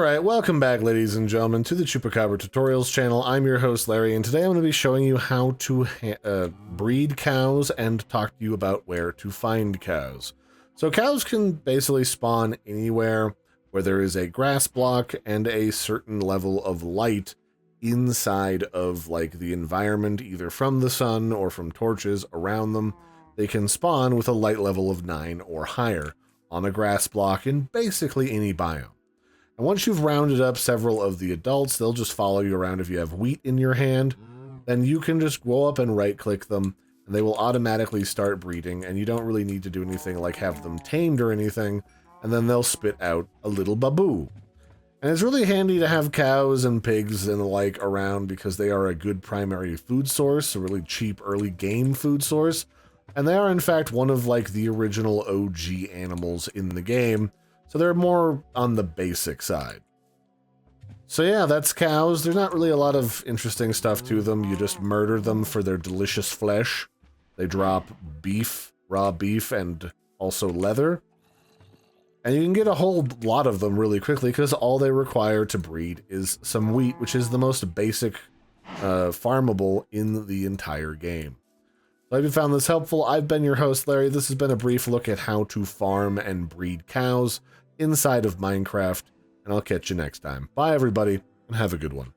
Alright, welcome back ladies and gentlemen to the Chupacabra Tutorials channel. I'm your host Larry, and today I'm going to be showing you how to breed cows and talk to you about where to find cows. So cows can basically spawn anywhere where there is a grass block and a certain level of light inside of like the environment, either from the sun or from torches around them. They can spawn with a light level of 9 or higher on a grass block in basically any biome. And once you've rounded up several of the adults, they'll just follow you around. If you have wheat in your hand, then you can just go up and right-click them, and they will automatically start breeding, and you don't really need to do anything like have them tamed or anything, and then they'll spit out a little baboo. And it's really handy to have cows and pigs and the like around because they are a good primary food source, a really cheap early game food source, and they are in fact one of like the original OG animals in the game. So they're more on the basic side. So yeah, that's cows. There's not really a lot of interesting stuff to them. You just murder them for their delicious flesh. They drop beef, raw beef, and also leather. And you can get a whole lot of them really quickly because all they require to breed is some wheat, which is the most basic farmable in the entire game. So I hope you found this helpful. I've been your host, Larry. This has been a brief look at how to farm and breed cows inside of Minecraft, and I'll catch you next time. Bye, everybody, and have a good one.